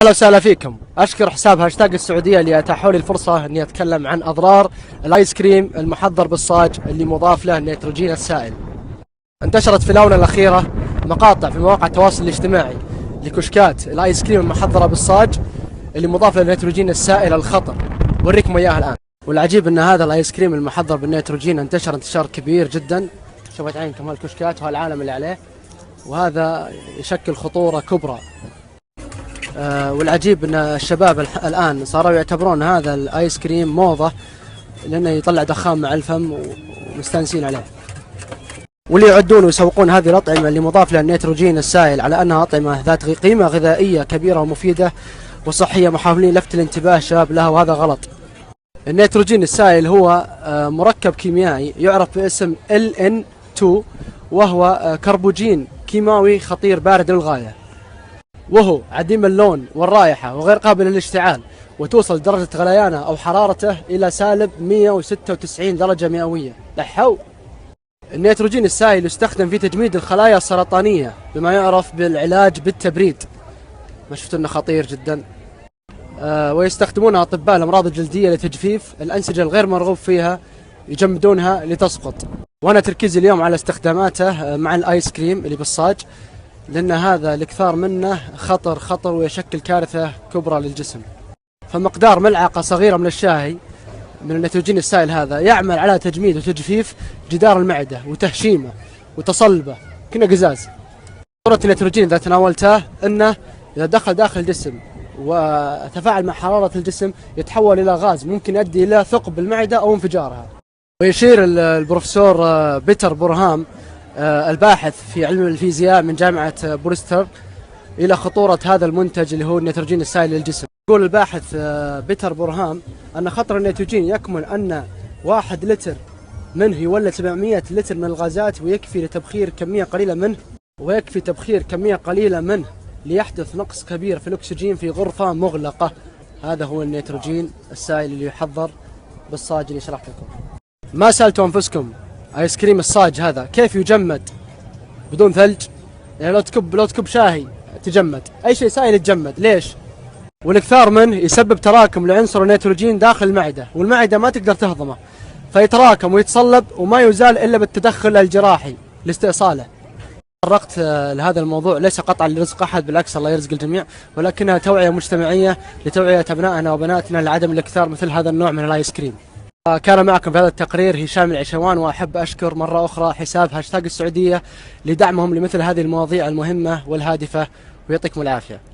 اهلا وسهلا فيكم. اشكر حساب هاشتاج السعوديه اللي اتاحوا لي الفرصه اني اتكلم عن اضرار الايس كريم المحضر بالصاج اللي مضاف له النيتروجين السائل. انتشرت في الاونه الاخيره مقاطع في مواقع التواصل الاجتماعي لكشكات الايس كريم المحضره بالصاج اللي مضاف له النيتروجين السائل الخطر. بوريكم اياها الان. والعجيب ان هذا الايس كريم المحضر بالنيتروجين انتشر انتشار كبير جدا. شوفت عينكم هالكشكات وهالعالم اللي عليه، وهذا يشكل خطوره كبرى. والعجيب ان الشباب الان صاروا يعتبرون هذا الايس كريم موضه، لانه يطلع دخان مع الفم ومستانسين عليه. واللي يعدون ويسوقون هذه الاطعمه اللي مضاف لها النيتروجين السائل على انها اطعمه ذات قيمه غذائيه كبيره ومفيده وصحيه، محاولين لفت الانتباه الشباب لها، وهذا غلط. النيتروجين السائل هو مركب كيميائي يعرف باسم LN2، وهو كربوجين كيماوي خطير بارد للغايه، وهو عديم اللون والرائحة وغير قابل للاشتعال، وتوصل درجة غليانه أو حرارته إلى سالب 196 درجة مئوية. لحو. النيتروجين السائل يستخدم في تجميد الخلايا السرطانية بما يعرف بالعلاج بالتبريد. ما شفت أنه خطير جدا. ويستخدمونها أطباء الأمراض الجلدية لتجفيف الأنسجة الغير مرغوب فيها، يجمدونها لتسقط. وأنا تركيزي اليوم على استخداماته مع الآيس كريم اللي بالصاج، لأن هذا الاكثار منه خطر ويشكل كارثة كبرى للجسم. فمقدار ملعقة صغيرة من الشاي من النيتروجين السائل هذا يعمل على تجميد وتجفيف جدار المعدة وتهشيمه وتصلبه كأنه قزاز. خطورة النيتروجين إذا تناولته أنه إذا دخل داخل الجسم وتفاعل مع حرارة الجسم يتحول إلى غاز ممكن يؤدي إلى ثقب المعدة أو انفجارها. ويشير البروفيسور بيتر بورهام الباحث في علم الفيزياء من جامعة بورستر إلى خطورة هذا المنتج اللي هو النيتروجين السائل للجسم. يقول الباحث بيتر بورهام أن خطر النيتروجين يكمن أن 1 لتر منه يولد 700 لتر من الغازات، ويكفي لتبخير كمية قليلة منه ليحدث نقص كبير في الأكسجين في غرفة مغلقة. هذا هو النيتروجين السائل اللي يحضر بالصاج اللي شرحت لكم. ما سألتوا أنفسكم آيس كريم الصاج هذا كيف يجمد بدون ثلج؟ يعني لو تكب شاهي تجمد، أي شيء سائل يتجمد. ليش؟ والاكثار منه يسبب تراكم لعنصر النيتروجين داخل المعدة، والمعدة ما تقدر تهضمه، فيتراكم ويتصلب وما يزال إلا بالتدخل الجراحي لاستئصاله. تطرقت لهذا الموضوع ليس قطعا لرزق أحد، بالعكس الله يرزق الجميع، ولكنها توعية مجتمعية لتوعية أبنائنا وبناتنا لعدم الاكثار مثل هذا النوع من الآيس كريم. كان معكم في هذا التقرير هشام العشوان، وأحب أشكر مرة أخرى حساب هاشتاج السعودية لدعمهم لمثل هذه المواضيع المهمة والهادفة، ويعطيكم العافية.